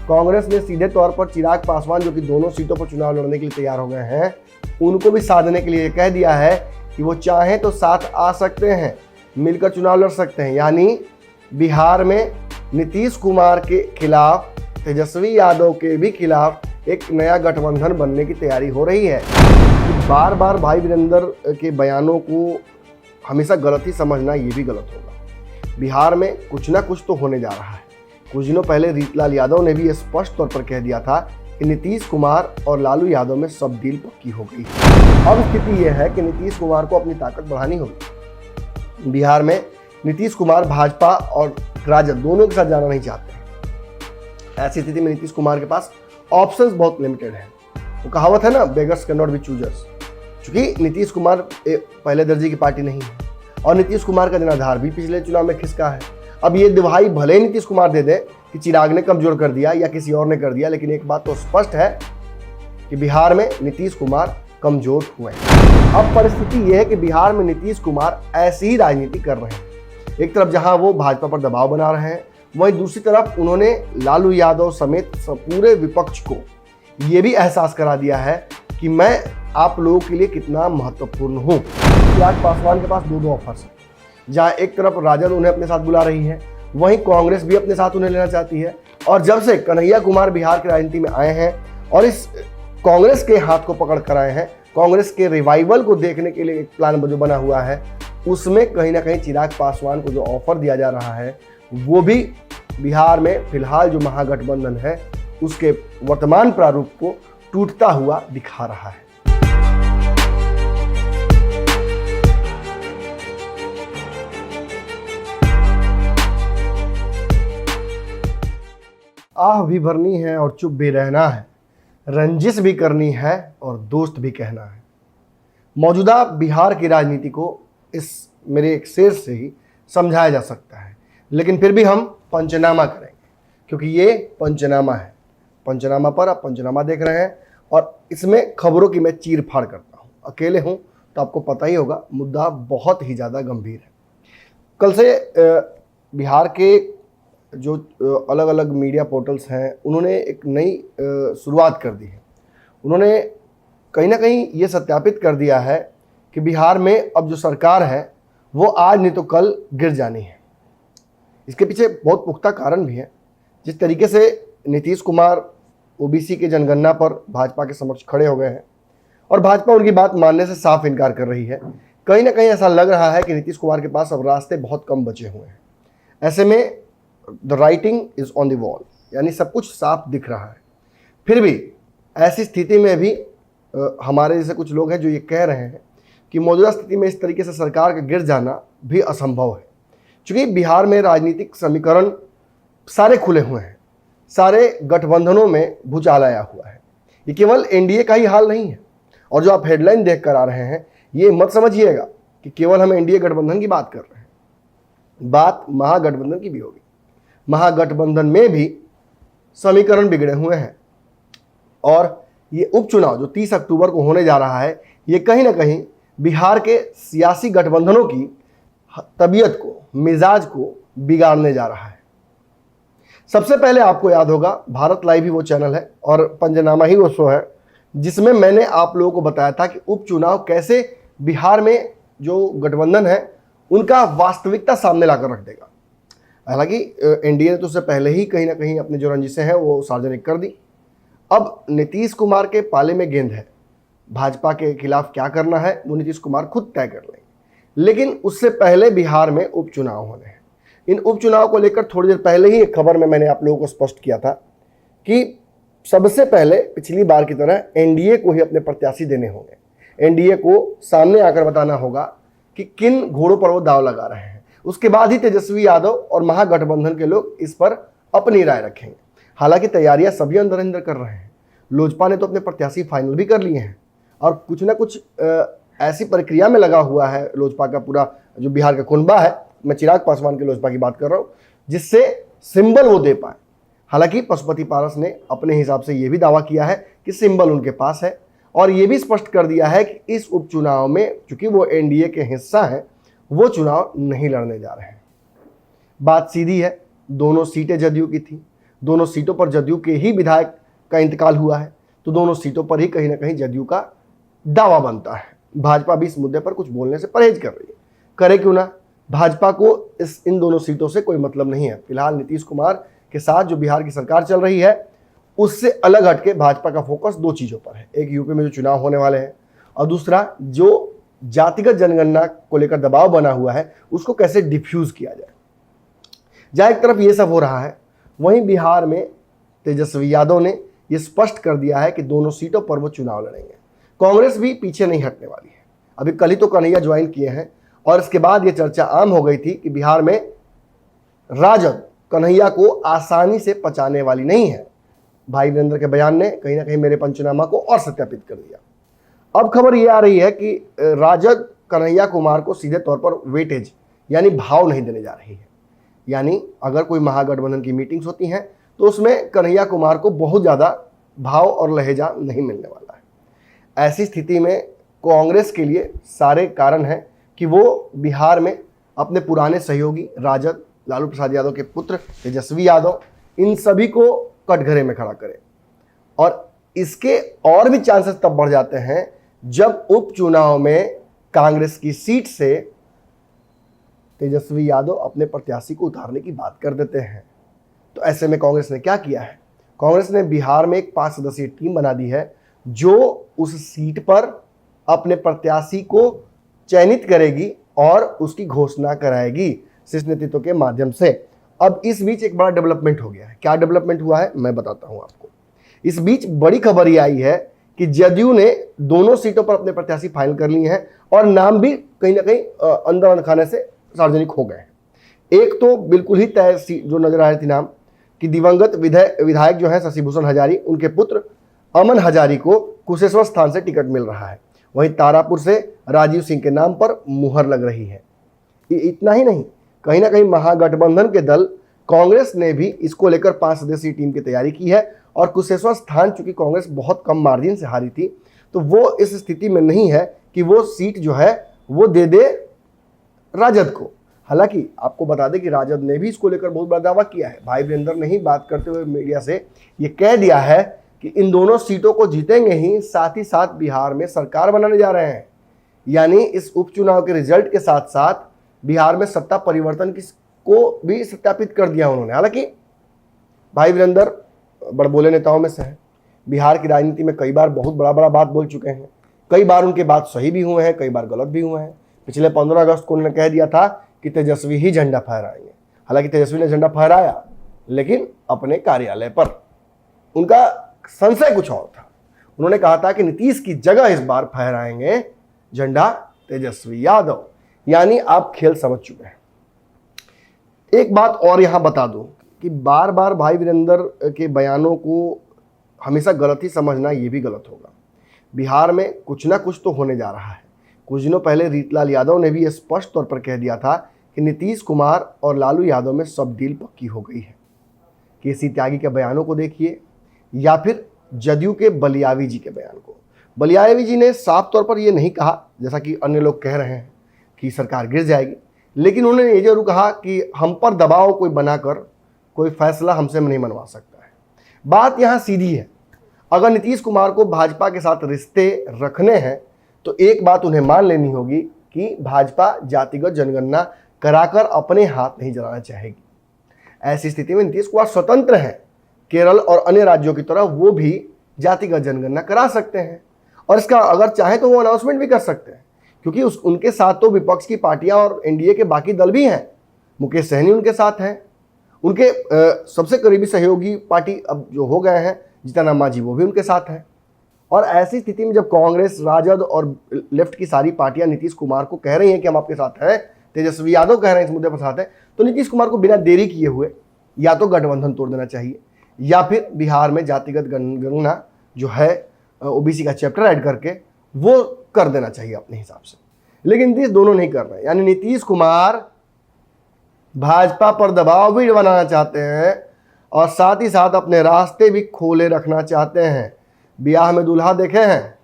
कांग्रेस ने सीधे तौर पर चिराग पासवान, जो कि दोनों सीटों पर चुनाव लड़ने के लिए तैयार हो गए हैं, उनको भी साधने के लिए कह दिया है कि वो चाहें तो साथ आ सकते हैं, मिलकर चुनाव लड़ सकते हैं। यानी बिहार में नीतीश कुमार के खिलाफ, तेजस्वी यादव के भी खिलाफ एक नया गठबंधन बनने की तैयारी हो रही है। बार बार भाई वीरेंद्र के बयानों को हमेशा गलत ही समझना, ये भी गलत होगा। बिहार में कुछ ना कुछ तो होने जा रहा है। कुछ दिनों पहले रीतलाल यादव ने भी ये स्पष्ट तौर पर कह दिया था कि नीतीश कुमार और लालू यादव में सब डील पक्की हो गई। अब स्थिति यह है कि नीतीश कुमार को अपनी ताकत बढ़ानी होगी। बिहार में नीतीश कुमार भाजपा और राजद दोनों के साथ जाना नहीं चाहते। ऐसी स्थिति में नीतीश कुमार के पास ऑप्शंस बहुत लिमिटेड है। वो कहावत है ना, beggars can not be choosers. चूंकि नीतीश कुमार पहले दर्जे की पार्टी नहीं है और नीतीश कुमार का जनाधार भी पिछले चुनाव में खिसका है। अब ये दिवाई भले ही नीतीश कुमार दे दे कि चिराग ने कमजोर कर दिया या किसी और ने कर दिया, लेकिन एक बात तो स्पष्ट है कि बिहार में नीतीश कुमार कमजोर हुए हैं। अब परिस्थिति यह है कि बिहार में नीतीश कुमार ऐसी ही राजनीति कर रहे हैं। एक तरफ जहां वो भाजपा पर दबाव बना रहे हैं, वहीं दूसरी तरफ उन्होंने लालू यादव समेत पूरे विपक्ष को ये भी एहसास करा दिया है कि मैं आप लोगों के लिए कितना महत्वपूर्ण हूँ। चिराग पासवान के पास दो ऑफर्स हैं, जहाँ एक तरफ राजद उन्हें अपने साथ बुला रही है, वहीं कांग्रेस भी अपने साथ उन्हें लेना चाहती है। और जब से कन्हैया कुमार बिहार की राजनीति में आए हैं और इस कांग्रेस के हाथ को पकड़ कर आए हैं, कांग्रेस के रिवाइवल को देखने के लिए एक प्लान जो बना हुआ है, उसमें कहीं ना कहीं चिराग पासवान को जो ऑफर दिया जा रहा है, वो भी बिहार में फिलहाल जो महागठबंधन है उसके वर्तमान प्रारूप को टूटता हुआ दिखा रहा है। आह भी भरनी है और चुप भी रहना है, रंजिश भी करनी है और दोस्त भी कहना है। मौजूदा बिहार की राजनीति को इस मेरे एक शेर से ही समझाया जा सकता है, लेकिन फिर भी हम पंचनामा करेंगे, क्योंकि ये पंचनामा है। पंचनामा पर आप पंचनामा देख रहे हैं और इसमें खबरों की मैं चीर फाड़ करता हूँ। अकेले हूँ तो आपको पता ही होगा, मुद्दा बहुत ही ज़्यादा गंभीर है। कल से बिहार के जो अलग अलग मीडिया पोर्टल्स हैं, उन्होंने एक नई शुरुआत कर दी है। उन्होंने कहीं ना कहीं ये सत्यापित कर दिया है कि बिहार में अब जो सरकार है वो आज नहीं तो कल गिर जानी है। इसके पीछे बहुत पुख्ता कारण भी है। जिस तरीके से नीतीश कुमार ओबीसी के जनगणना पर भाजपा के समक्ष खड़े हो गए हैं और भाजपा उनकी बात मानने से साफ इनकार कर रही है, कहीं ना कहीं ऐसा लग रहा है कि नीतीश कुमार के पास अब रास्ते बहुत कम बचे हुए हैं। ऐसे में the writing is on the wall, यानी सब कुछ साफ दिख रहा है। फिर भी ऐसी स्थिति में भी हमारे जैसे कुछ लोग हैं जो ये कह रहे हैं कि मौजूदा स्थिति में इस तरीके से सरकार का गिर जाना भी असंभव है, क्योंकि बिहार में राजनीतिक समीकरण सारे खुले हुए हैं, सारे गठबंधनों में भूचाल आया हुआ है। ये केवल एनडीए का ही हाल नहीं है। और जो आप हेडलाइन देख कर आ रहे हैं, ये मत समझिएगा कि केवल हम एनडीए गठबंधन की बात कर रहे हैं, बात महागठबंधन की भी होगी। महागठबंधन में भी समीकरण बिगड़े हुए हैं और ये उपचुनाव जो 30 अक्टूबर को होने जा रहा है, ये कहीं ना कहीं बिहार के सियासी गठबंधनों की तबीयत को, मिजाज को बिगाड़ने जा रहा है। सबसे पहले आपको याद होगा, भारत लाइव ही वो चैनल है और पंचनामा ही वो शो है जिसमें मैंने आप लोगों को बताया था कि उपचुनाव कैसे बिहार में जो गठबंधन है उनका वास्तविकता सामने लाकर रख देगा। हालांकि एनडीए ने तो उससे पहले ही कहीं ना कहीं अपनी जो रंजिशें हैं वो सार्वजनिक कर दी। अब नीतीश कुमार के पाले में गेंद है, भाजपा के खिलाफ क्या करना है वो नीतीश कुमार खुद तय कर लेंगे। लेकिन उससे पहले बिहार में उपचुनाव होने हैं। इन उपचुनाव को लेकर थोड़ी देर पहले ही एक खबर में मैंने आप लोगों को स्पष्ट किया था कि सबसे पहले पिछली बार की तरह एनडीए को ही अपने प्रत्याशी देने होंगे। एनडीए को सामने आकर बताना होगा कि किन घोड़ों पर वो दाव लगा रहे हैं। उसके बाद ही तेजस्वी यादव और महागठबंधन के लोग इस पर अपनी राय रखेंगे। हालांकि तैयारियां सभी अंदर अंदर कर रहे हैं। लोजपा ने तो अपने प्रत्याशी फाइनल भी कर लिए हैं और कुछ ना कुछ ऐसी प्रक्रिया में लगा हुआ है लोजपा का पूरा जो बिहार का कुनबा है, मैं चिराग पासवान के लोजपा की बात कर रहा हूँ, जिससे सिंबल वो दे पाए। हालांकि पशुपति पारस ने अपने हिसाब से ये भी दावा किया है कि सिंबल उनके पास है और ये भी स्पष्ट कर दिया है कि इस उपचुनाव में चूंकि वो एनडीए के हिस्सा हैं, वो चुनाव नहीं लड़ने जा रहे हैं। बात सीधी है, दोनों सीटें जदयू की थी, दोनों सीटों पर जदयू के ही विधायक का इंतकाल हुआ है, तो दोनों सीटों पर ही कहीं ना कहीं जदयू का दावा बनता है। भाजपा भी इस मुद्दे पर कुछ बोलने से परहेज कर रही है, करे क्यों ना। भाजपा को इन दोनों सीटों से कोई मतलब नहीं है। फिलहाल नीतीश कुमार के साथ जो बिहार की सरकार चल रही है उससे अलग हटके भाजपा का फोकस दो चीजों पर है। एक यूपी में जो चुनाव होने वाले हैं, और दूसरा जो जातिगत जनगणना को लेकर दबाव बना हुआ है उसको कैसे डिफ्यूज किया जाए। जहां एक तरफ ये सब हो रहा है, वहीं बिहार में तेजस्वी यादव ने यह स्पष्ट कर दिया है कि दोनों सीटों पर वो चुनाव लड़ेंगे। कांग्रेस भी पीछे नहीं हटने वाली है। अभी कल ही तो कन्हैया ज्वाइन किए हैं, और इसके बाद ये चर्चा आम हो गई थी कि बिहार में राजद कन्हैया को आसानी से पचाने वाली नहीं है। भाई वीरेंद्र के बयान ने कहीं ना कहीं मेरे पंचनामा को और सत्यापित कर दिया। अब खबर ये आ रही है कि राजद कन्हैया कुमार को सीधे तौर पर वेटेज यानी भाव नहीं देने जा रही है। यानी अगर कोई महागठबंधन की मीटिंग्स होती हैं तो उसमें कन्हैया कुमार को बहुत ज़्यादा भाव और लहजा नहीं मिलने वाला है। ऐसी स्थिति में कांग्रेस के लिए सारे कारण हैं कि वो बिहार में अपने पुराने सहयोगी राजद, लालू प्रसाद यादव के पुत्र तेजस्वी यादव, इन सभी को कटघरे में खड़ा करे। और इसके और भी चांसेस तब बढ़ जाते हैं जब उपचुनाव में कांग्रेस की सीट से तेजस्वी यादव अपने प्रत्याशी को उतारने की बात कर देते हैं। तो ऐसे में कांग्रेस ने क्या किया है? कांग्रेस ने बिहार में एक 5 सदस्यीय टीम बना दी है जो उस सीट पर अपने प्रत्याशी को चयनित करेगी और उसकी घोषणा कराएगी शीर्ष नेतृत्व के माध्यम से। अब इस बीच एक बड़ा डेवलपमेंट हो गया है। क्या डेवलपमेंट हुआ है मैं बताता हूं आपको। इस बीच बड़ी खबर ये आई है कि जदयू ने दोनों सीटों पर अपने प्रत्याशी फाइनल कर लिए हैं और नाम भी कहीं ना कहीं अंदर अनखाने से सार्वजनिक हो गए हैं। एक तो बिल्कुल ही तय जो नजर आ रही थी नाम कि दिवंगत विधायक जो है शशिभूषण हजारी, उनके पुत्र अमन हजारी को कुशेश्वर स्थान से टिकट मिल रहा है। वहीं तारापुर से राजीव सिंह के नाम पर मुहर लग रही है। इतना ही नहीं, कहीं ना कहीं महागठबंधन के दल कांग्रेस ने भी इसको लेकर 5 सदस्यीय टीम की तैयारी की है। और कुशेश्वर स्थान चूंकि कांग्रेस बहुत कम मार्जिन से हारी थी, तो वो इस स्थिति में नहीं है कि वो सीट जो है वो दे दे राजद को। हालांकि आपको बता दें कि राजद ने भी इसको लेकर बहुत बड़ा दावा किया है। भाई वीरेंद्र ने ही बात करते हुए मीडिया से ये कह दिया है कि इन दोनों सीटों को जीतेंगे ही, साथ ही साथ बिहार में सरकार बनाने जा रहे हैं। यानी इस उपचुनाव के रिजल्ट के साथ साथ बिहार में सत्ता परिवर्तन को भी सत्यापित कर दिया उन्होंने। हालांकि भाई वीरेंद्र बड़बोले नेताओं में से हैं, बिहार की राजनीति में कई बार बहुत बड़ा बात बोल चुके हैं। कई बार उनके बात सही भी हुए हैं, कई बार गलत भी हुए हैं। पिछले 15 अगस्त को उन्होंने कह दिया था कि तेजस्वी ही झंडा फहराएंगे। हालांकि तेजस्वी ने झंडा फहराया, लेकिन अपने कार्यालय पर। उनका संशय कुछ और था। उन्होंने कहा था कि नीतीश की जगह इस बार फहराएंगे झंडा तेजस्वी यादव। यानी आप खेल समझ चुके हैं। एक बात और यहां बता दूं कि बार बार भाई वीरेंद्र के बयानों को हमेशा गलत ही समझना, ये भी गलत होगा। बिहार में कुछ ना कुछ तो होने जा रहा है। कुछ दिनों पहले रीतलाल यादव ने भी स्पष्ट तौर पर कह दिया था कि नीतीश कुमार और लालू यादव में सब डील पक्की हो गई है। केसी त्यागी के बयानों को देखिए या फिर जदयू के बलियावी जी के बयान को। बलियावी जी ने साफ तौर पर यह नहीं कहा जैसा कि अन्य लोग कह रहे हैं कि सरकार गिर जाएगी, लेकिन उन्होंने ये जरूर कहा कि हम पर दबाव कोई बनाकर कोई फैसला हमसे नहीं मनवा सकता है। बात यहाँ सीधी है। अगर नीतीश कुमार को भाजपा के साथ रिश्ते रखने हैं तो एक बात उन्हें मान लेनी होगी कि भाजपा जातिगत जनगणना कराकर अपने हाथ नहीं जलाना चाहेगी। ऐसी स्थिति में नीतीश कुमार स्वतंत्र हैं। केरल और अन्य राज्यों की तरह वो भी जातिगत जनगणना करा सकते हैं और इसका अगर चाहे तो वो अनाउंसमेंट भी कर सकते हैं, क्योंकि उनके साथ तो विपक्ष की पार्टियां और एनडीए के बाकी दल भी हैं। मुकेश सहनी उनके साथ हैं। उनके सबसे करीबी सहयोगी पार्टी अब जो हो गए हैं जीतन राम मांझी, वो भी उनके साथ हैं। और ऐसी स्थिति में जब कांग्रेस, राजद और लेफ्ट की सारी पार्टियां नीतीश कुमार को कह रही हैं कि हम आपके साथ हैं, तेजस्वी यादव कह रहे हैं इस मुद्दे पर साथ हैं, तो नीतीश कुमार को बिना देरी किए हुए या तो गठबंधन तोड़ देना चाहिए या फिर बिहार में जातिगत गणना जो है ओबीसी का चैप्टर ऐड करके वो कर देना चाहिए अपने हिसाब से। लेकिन नीतीश दोनों नहीं कर रहे। यानी नीतीश कुमार भाजपा पर दबाव भी बनाना चाहते हैं और साथ ही साथ अपने रास्ते भी खोले रखना चाहते हैं। ब्याह में दूल्हा देखे हैं,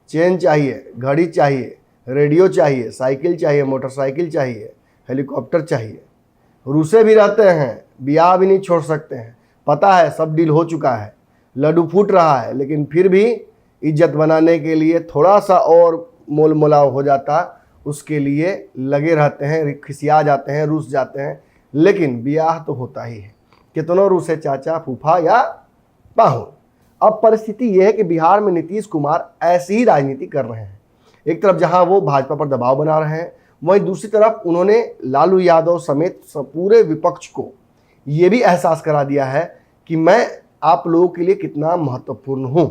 चेन चाहिए, घड़ी चाहिए, रेडियो चाहिए, साइकिल चाहिए, मोटरसाइकिल चाहिए, हेलीकॉप्टर चाहिए। रूसे भी रहते हैं, ब्याह भी नहीं छोड़ सकते हैं। पता है सब डील हो चुका है, लड्डू फूट रहा है, लेकिन फिर भी इज्जत बनाने के लिए थोड़ा सा और मोल मोलाव हो जाता, उसके लिए लगे रहते हैं, खिसिया जाते हैं, रूस जाते हैं। लेकिन ब्याह तो होता ही है, कितनों रूसे चाचा, फूफा या पाहुन। अब परिस्थिति यह है कि बिहार में नीतीश कुमार ऐसी ही राजनीति कर रहे हैं। एक तरफ जहां वो भाजपा पर दबाव बना रहे हैं, वहीं दूसरी तरफ उन्होंने लालू यादव समेत पूरे विपक्ष को ये भी एहसास करा दिया है कि मैं आप लोगों के लिए कितना महत्वपूर्ण हूं।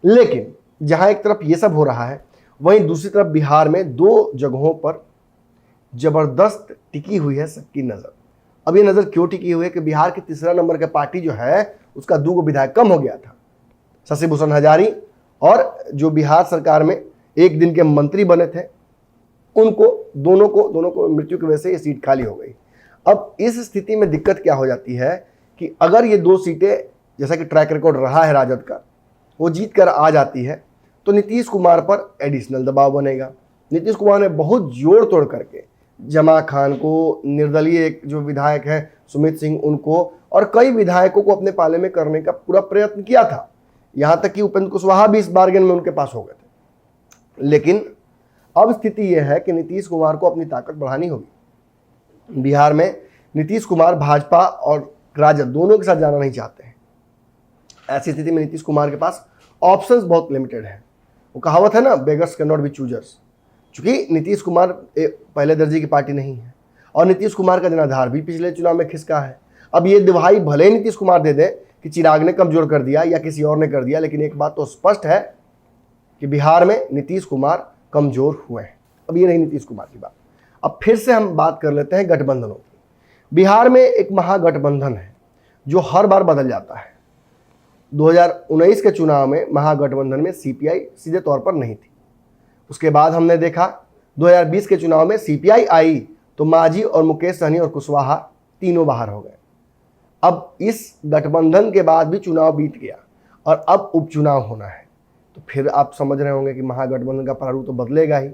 लेकिन जहां एक तरफ ये सब हो रहा है, वहीं दूसरी तरफ बिहार में दो जगहों पर जबरदस्त टिकी हुई है सबकी नजर। अब ये नजर क्यों टिकी हुई है कि बिहार के तीसरा नंबर का पार्टी जो है उसका 2 विधायक कम हो गया था, शशि भूषण हजारी, और जो बिहार सरकार में एक दिन के मंत्री बने थे दोनों को मृत्यु की वजह से ये सीट खाली हो गई। अब इस स्थिति में दिक्कत क्या हो जाती है कि अगर ये 2 सीटें, जैसा कि ट्रैक रिकॉर्ड रहा है राजद का, वो जीत कर आ जाती है तो नीतीश कुमार पर एडिशनल दबाव बनेगा। नीतीश कुमार ने बहुत जोड़ तोड़ करके जमा खान को, निर्दलीय एक जो विधायक हैं सुमित सिंह, उनको और कई विधायकों को अपने पाले में करने का पूरा प्रयत्न किया था। यहाँ तक कि उपेंद्र कुशवाहा भी इस बार्गेन में उनके पास हो गए थे। लेकिन अब स्थिति यह है कि नीतीश कुमार को अपनी ताकत बढ़ानी होगी। बिहार में नीतीश कुमार भाजपा और राजद दोनों के साथ जाना नहीं चाहते हैं। ऐसी स्थिति में नीतीश कुमार के पास ऑप्शंस बहुत लिमिटेड हैं। वो कहावत है ना, beggars can not be choosers. चूंकि नीतीश कुमार पहले दर्जे की पार्टी नहीं है और नीतीश कुमार का जनाधार भी पिछले चुनाव में खिसका है। अब ये दिवाई भले ही नीतीश कुमार दे दे कि चिराग ने कमजोर कर दिया या किसी और ने कर दिया, लेकिन एक बात तो स्पष्ट है कि बिहार में नीतीश कुमार कमजोर हुए हैं। अब ये नहीं नीतीश कुमार की बात। अब फिर से हम बात कर लेते हैं गठबंधनों की। बिहार में एक महागठबंधन है जो हर बार बदल जाता है। 2019 के चुनाव में महागठबंधन में सीपीआई सीधे तौर पर नहीं थी। उसके बाद हमने देखा 2020 के चुनाव में सीपीआई आई तो मांझी और मुकेश सहनी और कुशवाहा तीनों बाहर हो गए। अब इस गठबंधन के बाद भी चुनाव बीत गया और अब उपचुनाव होना है, तो फिर आप समझ रहे होंगे कि महागठबंधन का प्रारूप तो बदलेगा ही।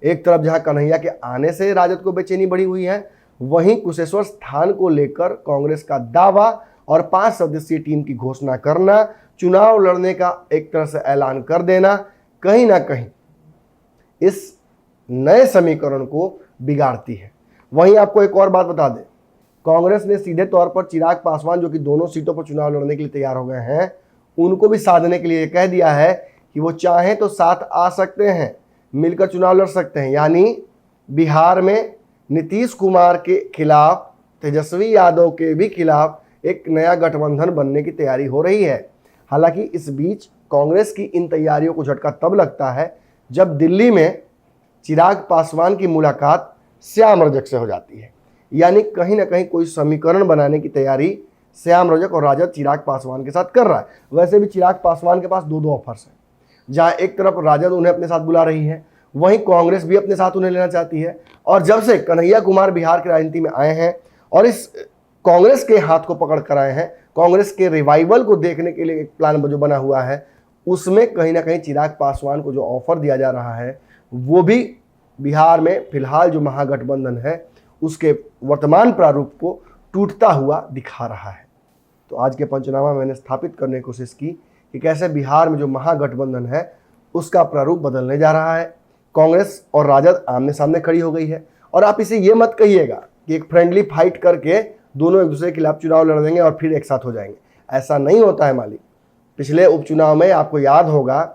एक तरफ जहां कन्हैया के आने से राजद को बेचैनी बढ़ी हुई है, वहीं कुशेश्वर स्थान को लेकर कांग्रेस का दावा और 5 सदस्यीय टीम की घोषणा करना, चुनाव लड़ने का एक तरह से ऐलान कर देना, कहीं ना कहीं इस नए समीकरण को बिगाड़ती है। वहीं आपको एक और बात बता दें, कांग्रेस ने सीधे तौर पर चिराग पासवान, जो कि दोनों सीटों पर चुनाव लड़ने के लिए तैयार हो गए हैं, उनको भी साधने के लिए कह दिया है कि वो चाहें तो साथ आ सकते हैं, मिलकर चुनाव लड़ सकते हैं। यानी बिहार में नीतीश कुमार के खिलाफ, तेजस्वी यादव के भी खिलाफ एक नया गठबंधन बनने की तैयारी हो रही है। हालांकि इस बीच कांग्रेस की इन तैयारियों को झटका तब लगता है जब दिल्ली में चिराग पासवान की मुलाकात श्याम रजक से हो जाती है। यानी कहीं ना कहीं कोई समीकरण बनाने की तैयारी श्याम रजक और राजद चिराग पासवान के साथ कर रहा है। वैसे भी चिराग पासवान के पास 2 ऑफर्स हैं, जहां एक तरफ राजद उन्हें अपने साथ बुला रही है, वहीं कांग्रेस भी अपने साथ उन्हें लेना चाहती है। और जब से कन्हैया कुमार बिहार की राजनीति में आए हैं और इस कांग्रेस के हाथ को पकड़ कर आए हैं, कांग्रेस के रिवाइवल को देखने के लिए एक प्लान जो बना हुआ है, उसमें कहीं ना कहीं चिराग पासवान को जो ऑफर दिया जा रहा है वो भी बिहार में फिलहाल जो महागठबंधन है उसके वर्तमान प्रारूप को टूटता हुआ दिखा रहा है। तो आज के पंचनामा मैंने स्थापित करने की कोशिश की कि कैसे बिहार में जो महागठबंधन है उसका प्रारूप बदलने जा रहा है। कांग्रेस और राजद आमने सामने खड़ी हो गई है और आप इसे ये मत कहिएगा कि एक फ्रेंडली फाइट करके दोनों एक दूसरे के खिलाफ चुनाव लड़ देंगे और फिर एक साथ हो जाएंगे। ऐसा नहीं होता है मालिक। पिछले उपचुनाव में आपको याद होगा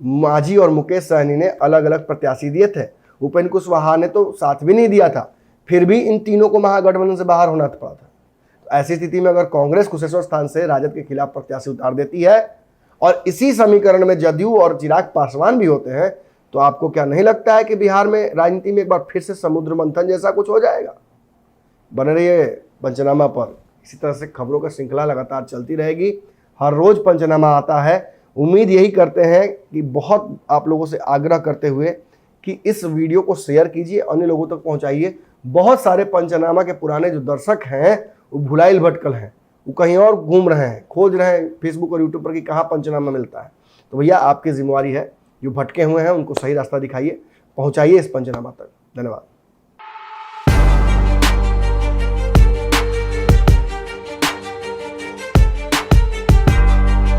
मांझी और मुकेश सहनी ने अलग अलग प्रत्याशी दिए थे, उपेंद्र कुशवाहा ने तो साथ भी नहीं दिया था, फिर भी इन तीनों को महागठबंधन से बाहर होना पड़ा था। तो ऐसी स्थिति में अगर कांग्रेस कुशेश्वर स्थान से राजद के खिलाफ प्रत्याशी उतार देती है और इसी समीकरण में जदयू और चिराग पासवान भी होते हैं, तो आपको क्या नहीं लगता है कि बिहार में राजनीति में एक बार फिर से समुद्र मंथन जैसा कुछ हो जाएगा? बने रहिए पंचनामा पर। इसी तरह से खबरों का श्रृंखला लगातार चलती रहेगी। हर रोज पंचनामा आता है। उम्मीद यही करते हैं कि बहुत आप लोगों से आग्रह करते हुए कि इस वीडियो को शेयर कीजिए, अन्य लोगों तक पहुंचाइए। बहुत सारे पंचनामा के पुराने जो दर्शक हैं वो भुलाइल भटकल हैं, वो कहीं और घूम रहे हैं, खोज रहे हैं फेसबुक और यूट्यूब पर कि कहाँ पंचनामा मिलता है। तो भैया आपकी जिम्मेवारी है, जो भटके हुए हैं उनको सही रास्ता दिखाइए, पहुंचाइए इस पंचनामा तक। धन्यवाद।